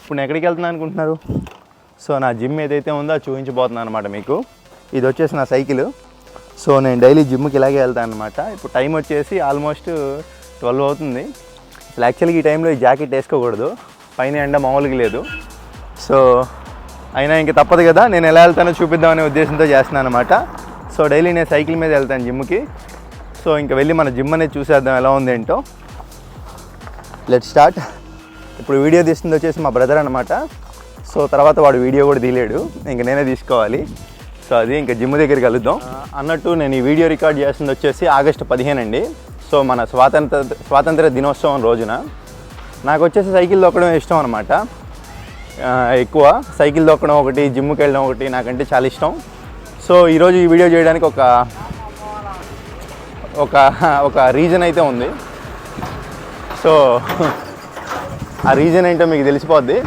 ఇప్పుడు నేను ఎక్కడికి వెళ్తున్నాను అనుకుంటున్నారు? సో నా జిమ్ ఏదైతే ఉందో అది చూపించబోతున్నాను అనమాట మీకు. ఇది వచ్చేసి నా సైకిల్. సో నేను డైలీ జిమ్కి ఇలాగే వెళ్తాను అనమాట. ఇప్పుడు టైం వచ్చేసి ఆల్మోస్ట్ 12 అవుతుంది. అసలు యాక్చువల్గా ఈ టైంలో ఈ జాకెట్ వేసుకోకూడదు, పైన ఎండ మామూలుగా లేదు. సో అయినా ఇంక తప్పదు కదా, నేను ఎలా వెళ్తానో చూపిద్దామనే ఉద్దేశంతో చేస్తున్నాను అనమాట. సో డైలీ నేను సైకిల్ మీద వెళ్తాను జిమ్కి. సో ఇంక వెళ్ళి మన జిమ్ అనేది చూసేద్దాం ఎలా ఉంది ఏంటో. Let's start. ఇప్పుడు వీడియో తీస్తుంది వచ్చేసి మా బ్రదర్ అనమాట. సో తర్వాత వాడు వీడియో కూడా తీయలేడు, ఇంక నేనే తీసుకోవాలి. సో అది ఇంకా జిమ్ దగ్గరికి కలుద్దాం అన్నట్టు. నేను ఈ వీడియో రికార్డ్ చేస్తుంది వచ్చేసి ఆగస్టు 15 అండి. సో మన స్వాతంత్ర దినోత్సవం రోజున. నాకు వచ్చేసి సైకిల్ తొక్కడం ఇష్టం అనమాట. ఎక్కువ సైకిల్ తొక్కడం ఒకటి, జిమ్కి వెళ్ళడం ఒకటి నాకంటే చాలా ఇష్టం. సో ఈరోజు ఈ వీడియో చేయడానికి ఒక రీజన్ అయితే ఉంది. సో ఆ రీజన్ ఏంటో మీకు తెలిసిపోద్ది.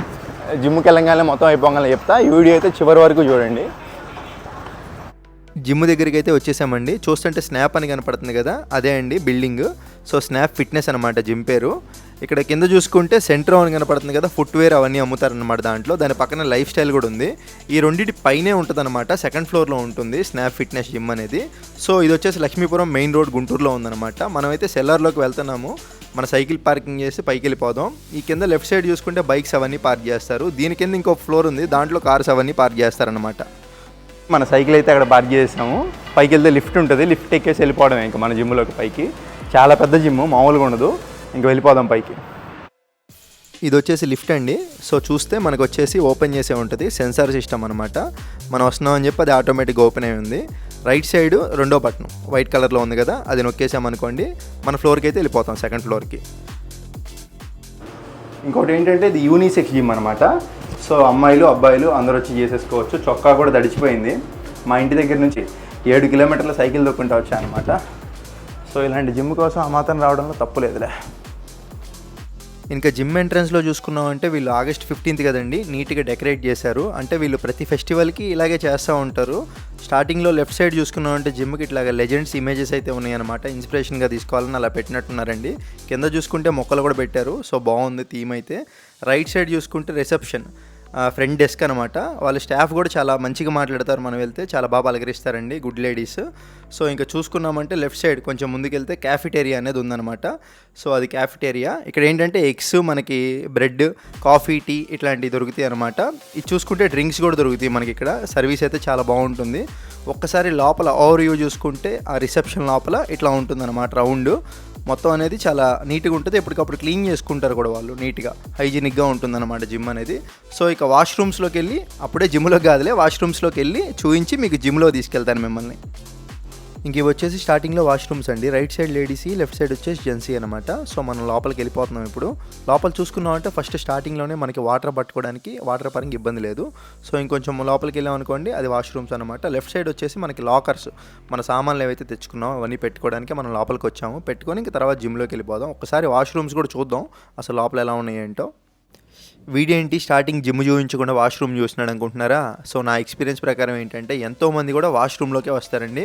జిమ్కి వెళ్ళగానే మొత్తం అయిపోగానే చెప్తా. ఈ వీడియో అయితే చివరి వరకు చూడండి. జిమ్ దగ్గరికి అయితే వచ్చేసామండి. చూస్తుంటే స్నాప్ అని కనపడుతుంది కదా, అదే అండి బిల్డింగ్. సో స్నాప్ ఫిట్నెస్ అనమాట జిమ్ పేరు. ఇక్కడ కింద చూసుకుంటే సెంటర్ అని కనపడుతుంది కదా, ఫుట్వేర్ అవన్నీ అమ్ముతారనమాట దాంట్లో. దాని పక్కన లైఫ్ స్టైల్ కూడా ఉంది. ఈ రెండింటి పైనే ఉంటుంది అనమాట, సెకండ్ ఫ్లోర్లో ఉంటుంది స్నాప్ ఫిట్నెస్ జిమ్ అనేది. సో ఇది వచ్చేసి లక్ష్మీపురం మెయిన్ రోడ్ గుంటూరులో ఉందన్నమాట. మనమైతే సెల్లార్లోకి వెళ్తున్నాము. మన సైకిల్ పార్కింగ్ చేసి పైకి వెళ్ళిపోదాం. ఈ కింద లెఫ్ట్ సైడ్ చూసుకుంటే బైక్స్ అవన్నీ పార్క్ చేస్తారు. దీని కింద ఇంకో ఫ్లోర్ ఉంది, దాంట్లో కార్స్ అవన్నీ పార్క్ చేస్తారనమాట. మన సైకిల్ అయితే అక్కడ పార్క్ చేసాము. పైకి వెళ్తే లిఫ్ట్ ఉంటుంది, లిఫ్ట్ ఎక్కేసి వెళ్ళిపోవడం ఇంకా మన జిమ్లోకి పైకి. చాలా పెద్ద జిమ్, మామూలుగా ఉండదు. ఇంక వెళ్ళిపోదాం పైకి. ఇది వచ్చేసి లిఫ్ట్ అండి. సో చూస్తే మనకు వచ్చేసి ఓపెన్ చేసే ఉంటుంది, సెన్సార్ సిస్టమ్ అనమాట. మనం వస్తున్నాం అని చెప్పి అది ఆటోమేటిక్గా ఓపెన్ అయి ఉంది. రైట్ సైడ్ రెండో బటన్ వైట్ కలర్లో ఉంది కదా, అది నొక్కేసామనుకోండి మన ఫ్లోర్కి అయితే వెళ్ళిపోతాం, సెకండ్ ఫ్లోర్కి. ఇంకోటి ఏంటంటే ఇది యూనిసెక్స్ జిమ్ అనమాట. సో అమ్మాయిలు అబ్బాయిలు అందరూ వచ్చి చేసేసుకోవచ్చు. చొక్కా కూడా తడిచిపోయింది. మా ఇంటి దగ్గర నుంచి 7 కిలోమీటర్ల సైకిల్ దొక్కుంటూ వచ్చా అనమాట. సో ఇలాంటి జిమ్ కోసం ఆ మాత్రం రావడంలో తప్పు లేదులే. ఇంకా జిమ్ ఎంట్రన్స్లో చూసుకున్నామంటే వీళ్ళు ఆగస్ట్ 15 కదండి, నీట్గా డెకరేట్ చేశారు. అంటే వీళ్ళు ప్రతి ఫెస్టివల్కి ఇలాగే చేస్తూ ఉంటారు. స్టార్టింగ్లో లెఫ్ట్ సైడ్ చూసుకున్నామంటే జిమ్కి ఇట్లాగా లెజెండ్స్ ఇమేజెస్ అయితే ఉన్నాయన్నమాట. ఇన్స్పిరేషన్గా తీసుకోవాలని అలా పెట్టినట్టున్నారండి. కింద చూసుకుంటే మొక్కలు కూడా పెట్టారు. సో బాగుంది థీమ్ అయితే. రైట్ సైడ్ చూసుకుంటే రిసెప్షన్, ఫ్రంట్ డెస్క్ అనమాట. వాళ్ళ స్టాఫ్ కూడా చాలా మంచిగా మాట్లాడతారు. మనం వెళ్తే చాలా బాగా పలకరిస్తారండి, గుడ్ లేడీస్. సో ఇంకా చూసుకున్నామంటే లెఫ్ట్ సైడ్ కొంచెం ముందుకెళ్తే క్యాఫిటేరియా అనేది ఉందన్నమాట. సో అది క్యాఫిటేరియా. ఇక్కడ ఏంటంటే ఎగ్స్, మనకి బ్రెడ్, కాఫీ, టీ ఇట్లాంటివి దొరుకుతాయి అనమాట. ఇది చూసుకుంటే డ్రింక్స్ కూడా దొరుకుతాయి మనకి ఇక్కడ. సర్వీస్ అయితే చాలా బాగుంటుంది. ఒక్కసారి లోపల ఓవర్ వ్యూ చూసుకుంటే ఆ రిసెప్షన్ లోపల ఇట్లా ఉంటుందన్నమాట రౌండ్. మొత్తం అనేది చాలా నీట్గా ఉంటుంది. ఎప్పటికప్పుడు క్లీన్ చేసుకుంటారు కూడా వాళ్ళు, నీట్గా హైజీనిక్గా ఉంటుందన్నమాట జిమ్ అనేది. సో ఇక వాష్రూమ్స్లోకి వెళ్ళి, అప్పుడే జిమ్లోకి కాదులే వాష్రూమ్స్లోకి వెళ్ళి చూపించి మీకు జిమ్లో తీసుకెళ్తాను మిమ్మల్ని. ఇంక ఇవి వచ్చేసి స్టార్టింగ్లో వాష్రూమ్స్ అండి. రైట్ సైడ్ లేడీసీ, లెఫ్ట్ సైడ్ వచ్చేసి జెంట్సీ అనమాట. సో మనం లోపలికి వెళ్ళిపోతున్నాం ఇప్పుడు. లోపల చూసుకున్నామంటే ఫస్ట్ స్టార్టింగ్లోనే మనకి వాటర్ పట్టుకోవడానికి వాటర్ పరంగా ఇబ్బంది లేదు. సో ఇంకొంచెం లోపలికి వెళ్ళామనుకోండి అది వాష్రూమ్స్ అనమాట. లెఫ్ట్ సైడ్ వచ్చేసి మనకి లాకర్స్, మన సామాన్లు ఏవైతే తెచ్చుకున్నామో అవన్నీ పెట్టుకోవడానికి మనం లోపలికి వచ్చాము. పెట్టుకొని ఇంక తర్వాత జిమ్లోకి వెళ్ళిపోదాం. ఒకసారి వాష్రూమ్స్ కూడా చూద్దాం అసలు లోపల ఎలా ఉన్నాయి ఏంటో. వీడియో ఏంటి స్టార్టింగ్ జిమ్ చూపించకుండా వాష్రూమ్ చూస్తున్నాడు అనుకుంటున్నారా? సో నా ఎక్స్పీరియన్స్ ప్రకారం ఏంటంటే ఎంతోమంది కూడా వాష్రూమ్లోకే వస్తారండి.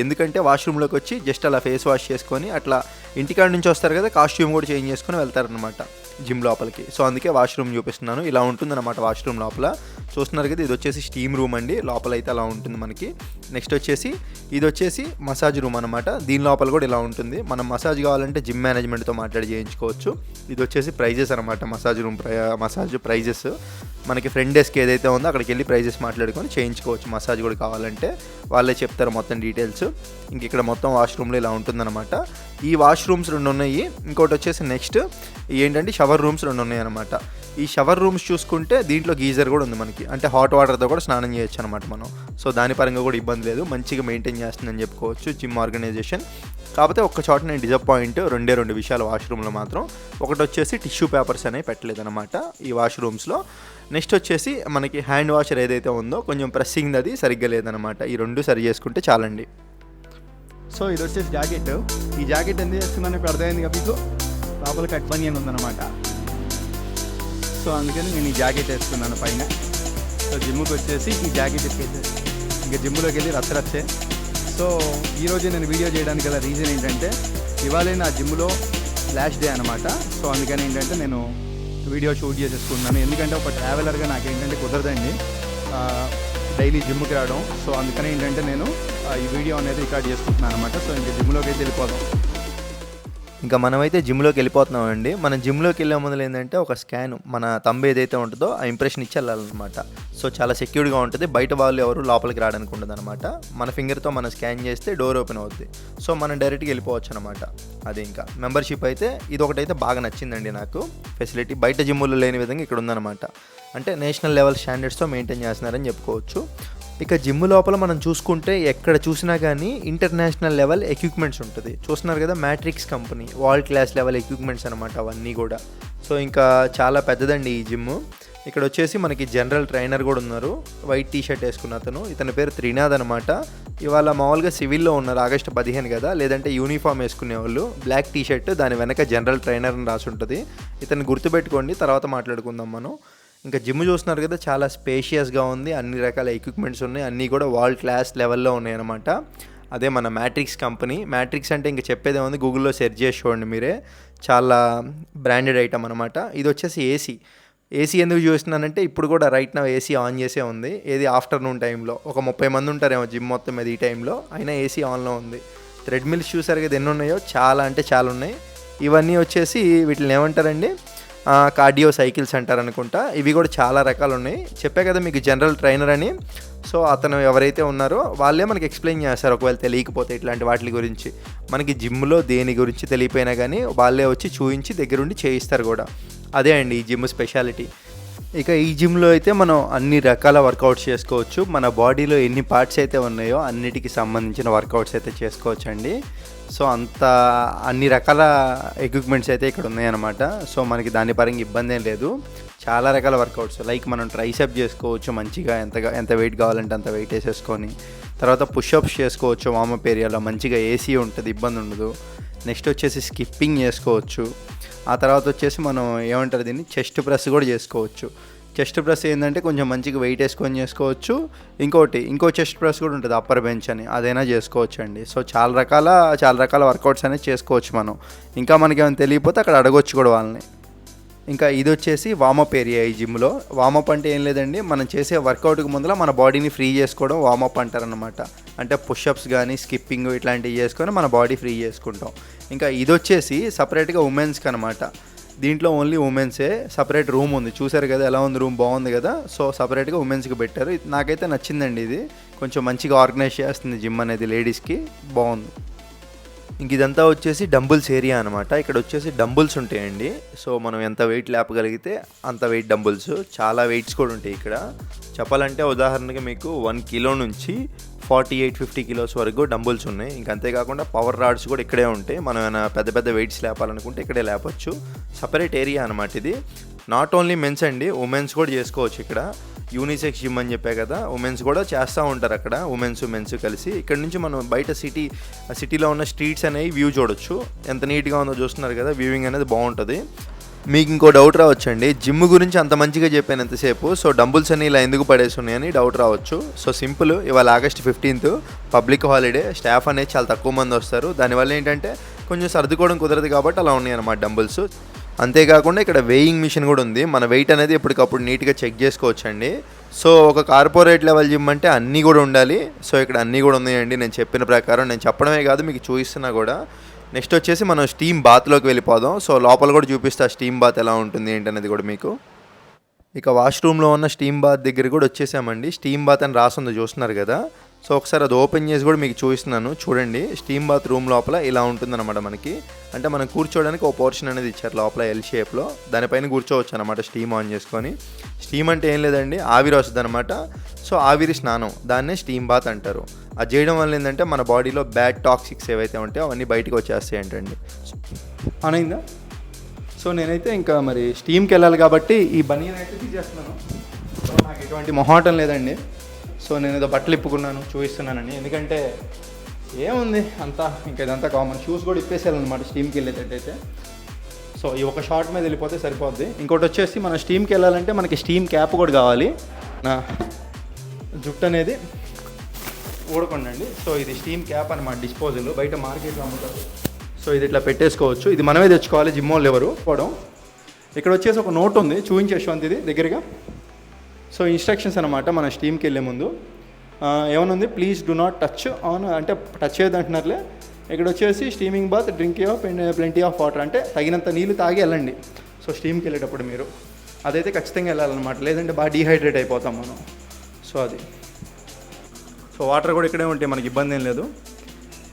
ఎందుకంటే వాష్రూమ్లోకి వచ్చి జస్ట్ అలా ఫేస్ వాష్ చేసుకొని అట్లా ఇంటికాడ నుంచి వస్తారు కదా, కాస్ట్యూమ్ కూడా చేంజ్ చేసుకొని వెళ్తారనమాట జిమ్ లోపలికి. సో అందుకే వాష్రూమ్ చూపిస్తున్నాను. ఇలా ఉంటుందన్నమాట వాష్రూమ్ లోపల. చూస్తున్నారు కదా, ఇది వచ్చేసి స్టీమ్ రూమ్ అండి. లోపల అయితే అలా ఉంటుంది మనకి. నెక్స్ట్ వచ్చేసి ఇది వచ్చేసి మసాజ్ రూమ్ అనమాట. దీని లోపల కూడా ఇలా ఉంటుంది. మనం మసాజ్ కావాలంటే జిమ్ మేనేజ్మెంట్తో మాట్లాడి చేయించుకోవచ్చు. ఇది వచ్చేసి ప్రైజెస్ అనమాట, మసాజ్ రూమ్ మసాజ్ ప్రైజెస్. మనకి ఫ్రంట్ డెస్క్ ఏదైతే ఉందో అక్కడికి వెళ్ళి ప్రైజెస్ మాట్లాడుకొని చేయించుకోవచ్చు. మసాజ్ కూడా కావాలంటే వాళ్ళే చెప్తారు మొత్తం డీటెయిల్స్. ఇంక ఇక్కడ మొత్తం వాష్రూమ్లో ఇలా ఉంటుందన్నమాట. ఈ వాష్రూమ్స్ 2 ఉన్నాయి. ఇంకోటి వచ్చేసి నెక్స్ట్ ఏంటంటే షవర్ రూమ్స్ 2 ఉన్నాయి అనమాట. ఈ షవర్ రూమ్స్ చూసుకుంటే దీంట్లో గీజర్ కూడా ఉంది మనకి. అంటే హాట్ వాటర్తో కూడా స్నానం చేయొచ్చు అనమాట మనం. సో దాని పరంగా కూడా ఇబ్బంది లేదు, మంచిగా మెయింటైన్ చేస్తుందని చెప్పుకోవచ్చు జిమ్ ఆర్గనైజేషన్. కాకపోతే ఒక్క చోట నేను డిసప్పాయింట్, 2 విషయాలు వాష్రూమ్లో మాత్రం. ఒకటి వచ్చేసి టిష్యూ పేపర్స్ అనేవి పెట్టలేదన్నమాట ఈ వాష్రూమ్స్లో. నెక్స్ట్ వచ్చేసి మనకి హ్యాండ్ వాషర్ ఏదైతే ఉందో కొంచెం ప్రెస్సింగ్ అది సరిగ్గా లేదనమాట. ఈ 2 సరి చేసుకుంటే చాలండి. సో ఇది వచ్చేసి జాకెట్. ఈ జాకెట్ ఎందుకు వేసుకున్నాను ఇప్పుడు అర్థమైంది కదా మీకు. లోపల కట్ బనియన్ ఉందన్నమాట. సో అందుకని నేను ఈ జాకెట్ వేసుకున్నాను పైన. సో జిమ్కి వచ్చేసి ఈ జాకెట్ ఎక్కేసి ఇంకా జిమ్లోకి వెళ్ళి రచ్చరచ్చే. సో ఈరోజు నేను వీడియో చేయడానికి గల రీజన్ ఏంటంటే ఇవాళ నా జిమ్లో లాస్ట్ డే అనమాట. సో అందుకని ఏంటంటే నేను వీడియో షూట్ చేసేసుకున్నాను. ఎందుకంటే ఒక ట్రావెలర్గా నాకు ఏంటంటే కుదరదండి డైలీ జిమ్కి రావడం. సో అందుకని ఏంటంటే నేను ఈ వీడియో అనేది రికార్డ్ చేసుకుంటున్నాను అనమాట. సో ఇంకా జిమ్లోకి అయితే వెళ్ళిపోదాం. ఇంకా మనమైతే జిమ్లోకి వెళ్ళిపోతున్నామండి. మనం జిమ్లోకి వెళ్ళే ముందు ఏంటంటే ఒక స్కాన్ మన తంబు ఏదైతే ఉంటుందో ఆ ఇంప్రెషన్ ఇచ్చి వెళ్ళాలన్నమాట. సో చాలా సెక్యూర్డ్గా ఉంటుంది, బయట వాళ్ళు ఎవరు లోపలికి రావడానికి ఉండదు అనమాట. మన ఫింగర్తో మనం స్కాన్ చేస్తే డోర్ ఓపెన్ అవుద్ది. సో మనం డైరెక్ట్గా వెళ్ళిపోవచ్చు అనమాట. అది ఇంకా మెంబర్షిప్ అయితే ఇది ఒకటైతే బాగా నచ్చిందండి నాకు. ఫెసిలిటీ బయట జిమ్ముల్లో లేని విధంగా ఇక్కడ ఉందన్నమాట. అంటే నేషనల్ లెవెల్ స్టాండర్డ్స్తో మెయింటైన్ చేస్తున్నారని చెప్పుకోవచ్చు. ఇక జిమ్ లోపల మనం చూసుకుంటే ఎక్కడ చూసినా కానీ ఇంటర్నేషనల్ లెవెల్ ఎక్విప్మెంట్స్ ఉంటుంది. చూస్తున్నారు కదా, matrix company world class level equipments అనమాట అవన్నీ కూడా. సో ఇంకా చాలా పెద్దదండి ఈ జిమ్. ఇక్కడ వచ్చేసి మనకి జనరల్ ట్రైనర్ కూడా ఉన్నారు, వైట్ టీ షర్ట్ వేసుకున్న అతను. ఇతని పేరు త్రినాథ్ అనమాట. ఇవాళ మామూలుగా సివిల్లో ఉన్నారు, ఆగస్టు 15 కదా, లేదంటే యూనిఫామ్ వేసుకునేవాళ్ళు. బ్లాక్ టీ షర్ట్, దాని వెనక జనరల్ ట్రైనర్ అని రాసి ఉంటుంది. ఇతను గుర్తుపెట్టుకోండి, తర్వాత మాట్లాడుకుందాం మనం. ఇంకా జిమ్ చూస్తున్నారు కదా, చాలా స్పేషియస్గా ఉంది, అన్ని రకాల ఎక్విప్మెంట్స్ ఉన్నాయి, అన్నీ కూడా వరల్డ్ క్లాస్ లెవెల్లో ఉన్నాయి అనమాట. అదే మన మ్యాట్రిక్స్ కంపెనీ. మ్యాట్రిక్స్ అంటే ఇంకా చెప్పేదే ఉంది, గూగుల్లో సెర్చ్ చేసి చూడండి మీరే. చాలా బ్రాండెడ్ ఐటమ్ అనమాట. ఇది వచ్చేసి ఏసీ ఎందుకు చూస్తున్నానంటే ఇప్పుడు కూడా రైట్ నా ఏసీ ఆన్ చేసే ఉంది. ఏది ఆఫ్టర్నూన్ టైంలో ఒక 30 మంది ఉంటారేమో జిమ్ మొత్తం మీద ఈ టైంలో, అయినా ఏసీ ఆన్లో ఉంది. థ్రెడ్మిల్స్ చూసారు కదా ఎన్ని ఉన్నాయో, చాలా అంటే చాలా ఉన్నాయి. ఇవన్నీ వచ్చేసి వీటిని ఏమంటారండి, కార్డియో సైకిల్స్ అంటారు అనుకుంటా. ఇవి కూడా చాలా రకాలు ఉన్నాయి. చెప్పే కదా మీకు జనరల్ ట్రైనర్ అని. సో అతను ఎవరైతే ఉన్నారో వాళ్ళే మనకి ఎక్స్ప్లెయిన్ చేస్తారు, ఒకవేళ తెలియకపోతే ఇట్లాంటి వాటి గురించి. మనకి జిమ్లో దేని గురించి తెలియపోయినా కానీ వాళ్ళే వచ్చి చూపించి దగ్గరుండి చేయిస్తారు కూడా. అదే అండి ఈ జిమ్ స్పెషాలిటీ. ఇక ఈ జిమ్లో అయితే మనం అన్ని రకాల వర్కౌట్స్ చేసుకోవచ్చు. మన బాడీలో ఎన్ని పార్ట్స్ అయితే ఉన్నాయో అన్నిటికీ సంబంధించిన వర్కౌట్స్ అయితే చేసుకోవచ్చు అండి. సో అన్ని రకాల ఎక్విప్మెంట్స్ అయితే ఇక్కడ ఉన్నాయన్నమాట. సో మనకి దాని పరంగా ఇబ్బంది ఏం లేదు. చాలా రకాల వర్కౌట్స్, లైక్ మనం ట్రైసెప్ చేసుకోవచ్చు మంచిగా, ఎంత వెయిట్ కావాలంటే అంత వెయిట్ వేసేసుకొని. తర్వాత పుషప్స్ చేసుకోవచ్చు వార్మప్ ఏరియాలో, మంచిగా ఏసీ ఉంటుంది, ఇబ్బంది ఉండదు. నెక్స్ట్ వచ్చేసి స్కిప్పింగ్ చేసుకోవచ్చు. ఆ తర్వాత వచ్చేసి మనం ఏమంటారు దీన్ని, చెస్ట్ ప్రెస్ కూడా చేసుకోవచ్చు. చెస్ట్ ప్రెస్ ఏంటంటే కొంచెం మంచిగా వెయిట్ వేసుకొని చేసుకోవచ్చు. ఇంకో చెస్ట్ ప్రెస్ కూడా ఉంటుంది, అప్పర్ బెంచ్ అని, అదైనా చేసుకోవచ్చు అండి. సో చాలా రకాల వర్కౌట్స్ అనేది చేసుకోవచ్చు మనం. ఇంకా మనకి ఏమైనా తెలియకపోతే అక్కడ అడగొచ్చు కూడా వాళ్ళని. ఇంకా ఇది వచ్చేసి వార్మప్ ఏరియా. ఈ జిమ్లో వార్మప్ అంటే ఏం లేదండి, మనం చేసే వర్కౌట్కి ముందర మన బాడీని ఫ్రీ చేసుకోవడం వార్మప్ అంటారనమాట. అంటే పుషప్స్ కానీ స్కిప్పింగ్ ఇట్లాంటివి చేసుకొని మన బాడీ ఫ్రీ చేసుకుంటాం. ఇంకా ఇది వచ్చేసి సపరేట్గా ఉమెన్స్కి అనమాట. దీంట్లో ఓన్లీ ఉమెన్సే, సపరేట్ రూమ్ ఉంది. చూసారు కదా ఎలా ఉంది రూమ్, బాగుంది కదా. సో సపరేట్గా ఉమెన్స్కి పెట్టారు. నాకైతే నచ్చిందండి, ఇది కొంచెం మంచిగా ఆర్గనైజ్ చేస్తుంది జిమ్ అనేది, లేడీస్కి బాగుంది. ఇంక ఇదంతా వచ్చేసి డంబుల్స్ ఏరియా అనమాట. ఇక్కడ వచ్చేసి డంబుల్స్ ఉంటాయండి. సో మనం ఎంత వెయిట్ లేపగలిగితే అంత వెయిట్ డంబుల్స్, చాలా వెయిట్స్ కూడా ఉంటాయి ఇక్కడ. చెప్పాలంటే ఉదాహరణకి మీకు 1 కిలో నుంచి 48-50 కిలోస్ వరకు డంబుల్స్ ఉన్నాయి. ఇంక అంతేకాకుండా పవర్ రాడ్స్ కూడా ఇక్కడే ఉంటాయి. మనం ఏమైనా పెద్ద వెయిట్స్ లేపాలనుకుంటే ఇక్కడే లేపచ్చు. సపరేట్ ఏరియా అనమాట ఇది. నాట్ ఓన్లీ మెన్స్ అండి, ఉమెన్స్ కూడా చేసుకోవచ్చు ఇక్కడ. యూనిసెక్స్ జిమ్ అని చెప్పే కదా, ఉమెన్స్ కూడా చేస్తూ ఉంటారు అక్కడ, మెన్స్ కలిసి. ఇక్కడ నుంచి మనం బయట సిటీలో ఉన్న స్ట్రీట్స్ అనేవి వ్యూ చూడొచ్చు. ఎంత నీట్గా ఉందో చూస్తున్నారు కదా, వ్యూవింగ్ అనేది బాగుంటుంది. మీకు ఇంకో డౌట్ రావచ్చండి, జిమ్ గురించి అంత మంచిగా చెప్పాను ఎంతసేపు, సో డంబుల్స్ అని ఇలా ఎందుకు పడేస్తున్నాయని డౌట్ రావచ్చు. సో సింపుల్, ఇవాళ ఆగస్ట్ 15 పబ్లిక్ హాలిడే, స్టాఫ్ అనేది చాలా తక్కువ మంది వస్తారు. దానివల్ల ఏంటంటే కొంచెం సర్దుకోవడం కుదరదు కాబట్టి అలా ఉన్నాయి అన్నమాట డంబుల్స్. అంతేకాకుండా ఇక్కడ వెయింగ్ మిషన్ కూడా ఉంది. మన వెయిట్ అనేది ఎప్పటికప్పుడు నీట్గా చెక్ చేసుకోవచ్చండి. సో ఒక కార్పొరేట్ లెవెల్ జిమ్ అంటే అన్నీ కూడా ఉండాలి. సో ఇక్కడ అన్నీ కూడా ఉన్నాయండి నేను చెప్పిన ప్రకారం. నేను చెప్పడమే కాదు మీకు చూపిస్తున్నా కూడా. నెక్స్ట్ వచ్చేసి మనం స్టీమ్ బాత్లోకి వెళ్ళిపోదాం. సో లోపల కూడా చూపిస్తా స్టీమ్ బాత్ ఎలా ఉంటుంది ఏంటనేది కూడా మీకు. ఇక వాష్రూమ్లో ఉన్న స్టీమ్ బాత్ దగ్గర కూడా వచ్చేసామండి. స్టీమ్ బాత్ అని రాసింది చూస్తున్నారు కదా. సో ఒకసారి అది ఓపెన్ చేసి కూడా మీకు చూపిస్తున్నాను చూడండి. స్టీమ్ బాత్ రూమ్ లోపల ఇలా ఉంటుందన్నమాట మనకి. అంటే మనం కూర్చోవడానికి ఒక పోర్షన్ అనేది ఇచ్చారు లోపల ఎల్ షేప్లో, దానిపైన కూర్చోవచ్చు అనమాట స్టీమ్ ఆన్ చేసుకొని. స్టీమ్ అంటే ఏం లేదండి, ఆవిరి వస్తుంది అనమాట. సో ఆవిరి స్నానం, దాన్నే స్టీమ్ బాత్ అంటారు. అది చేయడం వల్ల ఏంటంటే మన బాడీలో బ్యాడ్ టాక్సిక్స్ ఏవైతే ఉంటాయో అవన్నీ బయటకు వచ్చేస్తాయి అంటండి. అయిందా? సో నేనైతే ఇంకా మరి స్టీమ్కి వెళ్ళాలి కాబట్టి ఈ బనీన్ అయితే తీసేస్తున్నాను. సో నాకు ఎటువంటి మొహాటం లేదండి. సో నేను ఏదో బట్టలు ఇప్పుకున్నాను చూపిస్తున్నానని, ఎందుకంటే ఏముంది అంతా ఇంకా ఇదంతా కామన్. షూస్ కూడా ఇప్పేసేయాలన్నమాట స్టీమ్కి వెళ్ళేటట్టయితే. సో ఈ ఒక షార్ట్ మీద వెళ్ళిపోతే సరిపోద్ది. ఇంకోటి వచ్చేసి మనం స్టీమ్కి వెళ్ళాలంటే మనకి స్టీమ్ క్యాప్ కూడా కావాలి. నా జుట్టు అనేది ఊడకండి. సో ఇది స్టీమ్ క్యాప్ అనమాట, డిస్పోజల్, బయట మార్కెట్లో అమ్ముతారు. సో ఇది ఇట్లా పెట్టేసుకోవచ్చు. ఇది మనమే తెచ్చుకోవాలి, జిమ్ వాళ్ళు ఎవరు పోవడం. ఇక్కడ వచ్చేసి ఒక నోట్ ఉంది, చూపించే యశ్వంత్ ఇది దగ్గరగా. సో ఇన్స్ట్రక్షన్స్ అనమాట మన స్టీమ్కి వెళ్ళే ముందు. ఏమైనా ఉంది, please do not touch on, అంటే టచ్ చేయొద్దు అంటున్నారులే. ఇక్కడ వచ్చేసి steaming bath, drink of plenty of water, అంటే తగినంత నీళ్ళు తాగి వెళ్ళండి. సో స్టీమ్కి వెళ్ళేటప్పుడు మీరు అదైతే ఖచ్చితంగా వెళ్ళాలన్నమాట, లేదంటే బాగా డీహైడ్రేట్ అయిపోతాం మనం. సో అది. సో వాటర్ కూడా ఇక్కడే ఉంటాయి, మనకి ఇబ్బంది ఏం లేదు.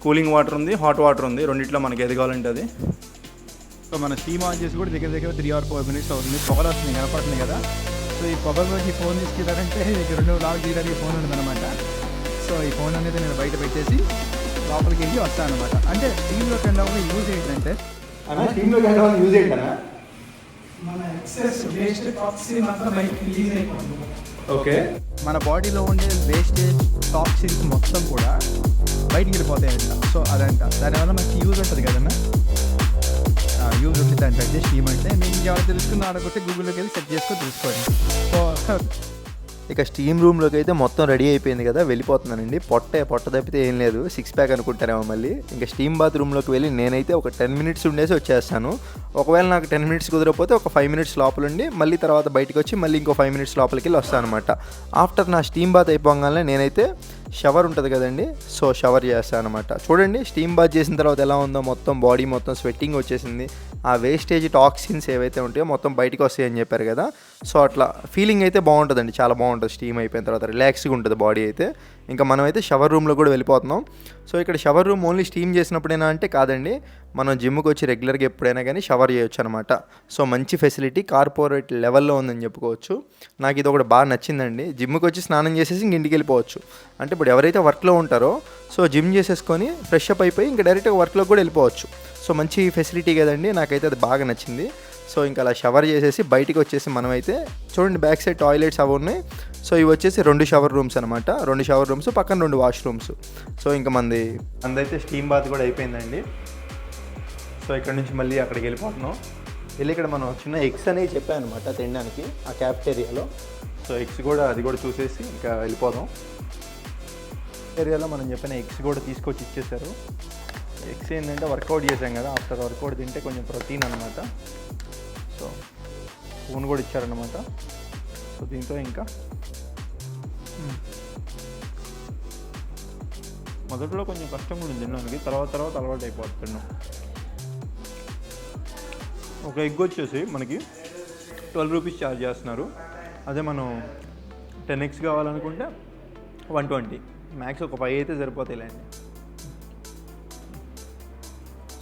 కూలింగ్ వాటర్ ఉంది, హాట్ వాటర్ ఉంది, రెండిట్లో మనకి ఏది కావాలంటే అది. సో మన స్టీమ్ ఆన్ చేసి కూడా దగ్గర 3 or 4 minutes అవుతుంది. పొగలు వస్తుంది, కనపడుతుంది కదా. సో ఈ పొగలోకి ఫోన్ తీసుకెళ్ళారంటే ఇక్కడ 2 లాగ్ తీయడానికి ఫోన్ ఉంటుందన్నమాట. సో ఈ ఫోన్ అనేది నేను బయట పెట్టేసి లోపలికి వెళ్ళి వస్తాను అనమాట. అంటే స్టీమ్లోకి వెళ్ళడం యూజ్ ఏంటంటే స్టీమ్లోకి వెళ్ళడం యూజ్ ఏంటన్నా, మన ఎక్సెస్ వేస్ట్ టాక్సిన్ అంతా బయటకి రిలీజ్ అయిపోతుంది. ఓకే. మన బాడీలో ఉండే వేస్టేజ్ టాక్సిన్స్ మొత్తం కూడా బయటికి వెళ్ళిపోతాయంట. సో అదంట, దానివల్ల మనకి యూజ్ ఉంటుంది కదన్నా. యూజ్ ఉంటుంది అంటే స్టీమ్ అంటే మీకు ఎవరు తెలుసుకున్న ఆడకొట్టి గూగుల్లోకి వెళ్ళి సెర్చ్ చేసుకొని తెలుసుకోండి. సో ఇక స్టీమ్ రూమ్లోకి అయితే మొత్తం రెడీ అయిపోయింది కదా, వెళ్ళిపోతున్నానండి. పొట్ట తప్పితే ఏం లేదు, 6 ప్యాక్ అనుకుంటారేమో మళ్ళీ. ఇంకా స్టీమ్ బాత్ రూమ్లోకి వెళ్ళి నేనైతే ఒక 10 minutes ఉండేసి వచ్చేస్తాను. ఒకవేళ నాకు 10 minutes కుదరకపోతే ఒక 5 minutes లోపల ఉండి మళ్ళీ తర్వాత బయటకు వచ్చి మళ్ళీ ఇంకో 5 minutes లోపలికి వెళ్ళి వస్తాను అనమాట. ఆఫ్టర్ నా స్టీమ్ బాత్ అయిపోగానే నేనైతే షవర్ ఉంటుంది కదండి, సో షవర్ చేస్తాను అనమాట. చూడండి స్టీమ్ బాత్ చేసిన తర్వాత ఎలా ఉందో, మొత్తం బాడీ మొత్తం స్వెట్టింగ్ వచ్చేసింది. ఆ వేస్టేజ్ టాక్సిన్స్ ఏవైతే ఉంటాయో మొత్తం బయటికి వస్తాయని చెప్పారు కదా. సో అట్లా ఫీలింగ్ అయితే బాగుంటుందండి, చాలా బాగుంటుంది. స్టీమ్ అయిపోయిన తర్వాత రిలాక్స్గా ఉంటుంది బాడీ అయితే. ఇంకా మనమైతే షవర్ రూమ్లో కూడా వెళ్ళిపోతున్నాం. సో ఇక్కడ షవర్ రూమ్ ఓన్లీ స్టీమ్ చేసినప్పుడైనా అంటే కాదండి, మనం జిమ్కి వచ్చి రెగ్యులర్గా ఎప్పుడైనా కానీ షవర్ చేయొచ్చు అనమాట. సో మంచి ఫెసిలిటీ, కార్పొరేట్ లెవెల్లో ఉందని చెప్పుకోవచ్చు. నాకు ఇది ఒకటి బాగా నచ్చిందండి. జిమ్కి వచ్చి స్నానం చేసేసి ఇంక ఇంటికి వెళ్ళిపోవచ్చు. అంటే ఇప్పుడు ఎవరైతే వర్క్లో ఉంటారో సో జిమ్ చేసేసుకొని ఫ్రెష్ అప్ అయిపోయి ఇంకా డైరెక్ట్గా వర్క్లో కూడా వెళ్ళిపోవచ్చు. సో మంచి ఫెసిలిటీ కదండి, నాకైతే అది బాగా నచ్చింది. సో ఇంకా అలా షవర్ చేసేసి బయటికి వచ్చేసి మనమైతే చూడండి బ్యాక్ సైడ్ టాయిలెట్స్ అవి ఉన్నాయి. సో ఇవి వచ్చేసి 2 షవర్ రూమ్స్ అనమాట. 2 షవర్ రూమ్స్ పక్కన 2 వాష్రూమ్స్. సో ఇంకా అందైతే స్టీమ్ బాత్ కూడా అయిపోయిందండి. సో ఇక్కడ నుంచి మళ్ళీ అక్కడికి వెళ్ళిపోతున్నాం. వెళ్ళి ఇక్కడ మనం చిన్న ఎగ్స్ అనేవి చెప్పాను అనమాట తినడానికి ఆ క్యాఫ్టేరియాలో. సో ఎగ్స్ కూడా అది కూడా చూసేసి ఇంకా వెళ్ళిపోదాం. ఏరియాలో మనం చెప్పిన ఎగ్స్ కూడా తీసుకొచ్చి ఇచ్చేసారు. ఎగ్స్ ఏంటంటే వర్కౌట్ చేసాం కదా, ఆఫ్టర్ వర్కౌట్ తింటే కొంచెం ప్రోటీన్ అనమాట. సో స్పూన్ కూడా ఇచ్చారనమాట. సో దీంతో ఇంకా మొదట్లో కొంచెం కష్టం కూడా తినడానికి, తర్వాత అలవాటు అయిపోతున్నాం. ఒక ఎగ్ వచ్చేసి మనకి 12 రూపీస్ ఛార్జ్ చేస్తున్నారు. అదే మనం 10 eggs కావాలనుకుంటే 120. మ్యాక్స్ ఒక 5 అయితే సరిపోతాయిలేండి.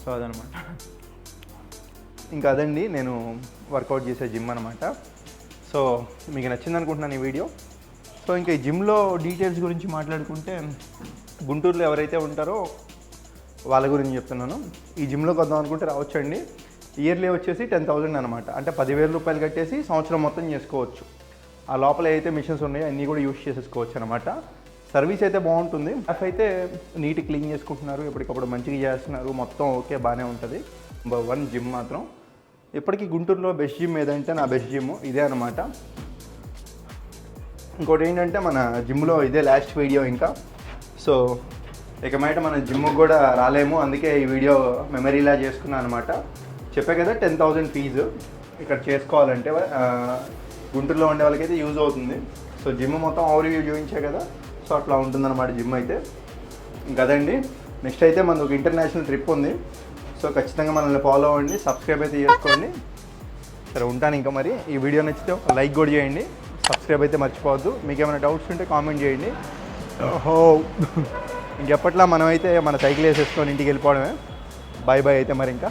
సో అదనమాట. ఇంకా అదండి నేను వర్కౌట్ చేసే జిమ్ అనమాట. సో మీకు నచ్చింది అనుకుంటున్నాను ఈ వీడియో. సో ఇంకా ఈ జిమ్లో డీటెయిల్స్ గురించి మాట్లాడుకుంటే గుంటూరులో ఎవరైతే ఉంటారో వాళ్ళ గురించి చెప్తున్నాను. ఈ జిమ్లోకి వద్దాం అనుకుంటే రావచ్చండి. ఇయర్లీ వచ్చేసి 10,000 అనమాట. అంటే 10,000 రూపాయలు కట్టేసి సంవత్సరం మొత్తం చేసుకోవచ్చు. ఆ లోపల అయితే మిషన్స్ ఉన్నాయో అన్నీ కూడా యూస్ చేసేసుకోవచ్చు అనమాట. సర్వీస్ అయితే బాగుంటుంది. స్టాఫ్ అయితే నీట్ క్లీన్ చేసుకుంటున్నారు, ఎప్పటికప్పుడు మంచిగా చేస్తున్నారు, మొత్తం ఓకే బాగానే ఉంటుంది. నెంబర్ 1 జిమ్ మాత్రం. ఇప్పటికీ గుంటూరులో బెస్ట్ జిమ్ ఏదంటే నా బెస్ట్ జిమ్ ఇదే అనమాట. ఇంకోటి ఏంటంటే మన జిమ్లో ఇదే లాస్ట్ వీడియో ఇంకా. సో ఇక మాట మన జిమ్కి కూడా రాలేము, అందుకే ఈ వీడియో మెమరీలా చేసుకున్నాను అనమాట. చెప్పే కదా 10,000 ఫీజు ఇక్కడ చేసుకోవాలంటే గుంటూరులో ఉండే వాళ్ళకైతే యూజ్ అవుతుంది. సో జిమ్ మొత్తం ఓవర్వ్యూ చూపించే కదా, సో అట్లా ఉంటుందన్నమాట జిమ్ అయితే. ఇంకదండి, నెక్స్ట్ అయితే మనకు ఒక ఇంటర్నేషనల్ ట్రిప్ ఉంది. సో ఖచ్చితంగా మనల్ని ఫాలో అవ్వండి, సబ్స్క్రైబ్ అయితే చేసుకోండి. సరే ఉంటాను ఇంకా మరి. ఈ వీడియో నచ్చితే ఒక లైక్ కూడా చేయండి, సబ్స్క్రైబ్ అయితే మర్చిపోవద్దు. మీకు ఏమైనా డౌట్స్ ఉంటే కామెంట్ చేయండి. ఓహో ఇంకెప్పట్లా మనమైతే మన సైకిల్ వేసేసుకొని ఇంటికి వెళ్ళిపోవడమే. బాయ్ బాయ్ అయితే మరి ఇంకా.